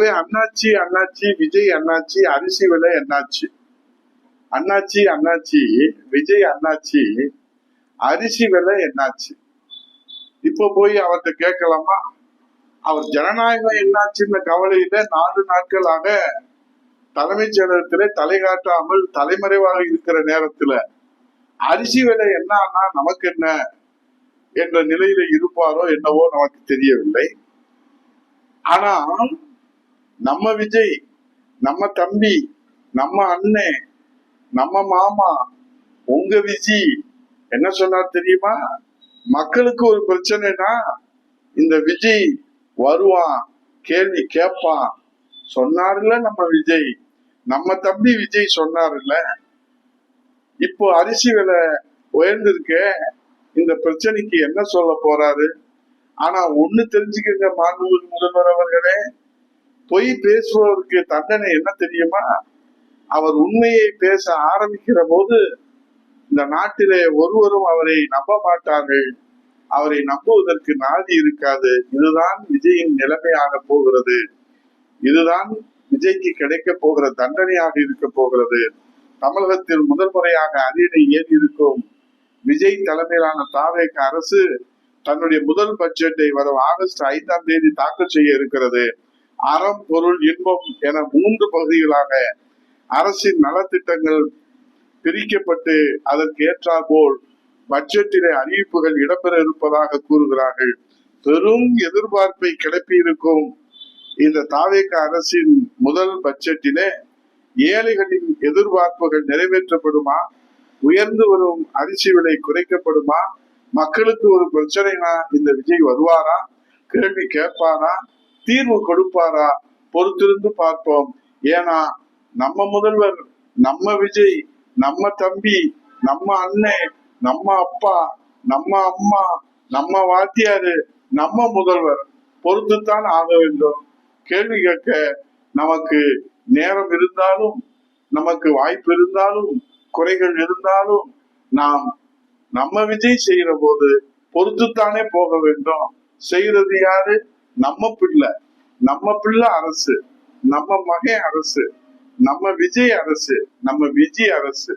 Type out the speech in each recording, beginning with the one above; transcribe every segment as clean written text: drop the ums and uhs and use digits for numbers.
ஆகவே அண்ணாச்சி அண்ணாச்சி விஜய் அண்ணாச்சி அரிசி விலை என்னாச்சு, அண்ணாச்சி அண்ணாச்சி விஜய் அண்ணாச்சி அரிசி விலை என்னாச்சு? இப்ப போய் அவர்கிட்ட கேட்கலாமா? அவர் ஜனநாயகம் என்னாச்சுன்னு கவலையில 4 நாட்களாக தலைமைச் செயலகத்திலே தலை காட்டாமல் தலைமறைவாக இருக்கிற நேரத்துல அரிசி விலை என்னன்னா நமக்கு என்ன என்ற நிலையில இருப்பாரோ என்னவோ நமக்கு தெரியவில்லை. ஆனா நம்ம விஜய், நம்ம தம்பி, நம்ம அண்ணன், நம்ம மாமா, உங்க விஜய் என்ன சொன்னார் தெரியுமா? மக்களுக்கு ஒரு பிரச்சனைனா இந்த விஜய் வருவான், கேள்வி கேட்பான் சொன்னார்ல நம்ம விஜய். நம்ம தம்பி விஜய் சொன்னார்ல. இப்போ அரிசி விலை உயர்ந்திருக்க, இந்த பிரச்சனைக்கு என்ன சொல்ல போறாரு? ஆனா ஒண்ணு தெரிஞ்சுக்கங்க மாண்புமிகு முதல்வர் அவர்களே, பொய் பேசுபவருக்கு தண்டனை என்ன தெரியுமா? அவர் உண்மையை பேச ஆரம்பிக்கிற போது இந்த நாட்டிலே ஒருவரும் அவரை நம்ப மாட்டார்கள், அவரை நம்புவதற்கு நாதி இருக்காது. இதுதான் விஜயின் நிலைமையாக போகிறது, இதுதான் விஜய்க்கு கிடைக்க போகிற தண்டனையாக இருக்க போகிறது. தமிழகத்தில் முதல் முறையாக அரியணை ஏறி இருக்கும் விஜய் தலைமையிலான தாவேக அரசு தன்னுடைய முதல் பட்ஜெட்டை வரும் ஆகஸ்ட் 5ஆம் தேதி தாக்கல் செய்ய இருக்கிறது. அறம், பொருள், இன்பம் என 3 பகுதிகளாக அரசின் நலத்திட்டங்கள் பிரிக்கப்பட்டு அதற்கு ஏற்றாற்போல் பட்ஜெட்டிலே அறிவிப்புகள் இடம்பெற இருப்பதாக கூறுகிறார்கள். பெரும் எதிர்பார்ப்பை கிளப்பி இருக்கும் இந்த தாவேக அரசின் முதல் பட்ஜெட்டிலே ஏழைகளின் எதிர்பார்ப்புகள் நிறைவேற்றப்படுமா? உயர்ந்து வரும் அரிசி விலை குறைக்கப்படுமா? மக்களுக்கு ஒரு பிரச்சனைனா இந்த விஜய் வருவாரா? கேள்வி கேட்பாரா? தீர்வு கொடுப்பாரா? பொறுத்திருந்து பார்ப்போம். ஏன்னா நம்ம முதல்வர், நம்ம விஜய், நம்ம தம்பி, நம்ம அண்ணன், நம்ம அப்பா, நம்ம அம்மா, நம்ம வாத்தியாரு, நம்ம முதல்வர் பொறுத்துத்தான் ஆக வேண்டும். கேள்வி கேட்க நமக்கு நேரம் இருந்தாலும், நமக்கு வாய்ப்பு இருந்தாலும், குறைகள் இருந்தாலும் நாம் நம்ம விஜய் செய்யற போது பொறுத்துத்தானே போக வேண்டும். செய்யறது யாரு? நம்ம பிள்ளை, நம்ம பிள்ளை அரசு, நம்ம மகன் அரசு, நம்ம விஜய் அரசு, நம்ம விஜய் அரசு.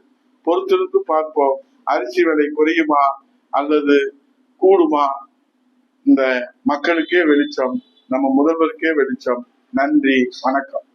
பொறுத்திருந்து பார்ப்போம். அரிசி விலை குறையுமா அல்லது கூடுமா? இந்த மக்களுக்கே வெளிச்சம், நம்ம முதல்வருக்கே வெளிச்சம். நன்றி, வணக்கம்.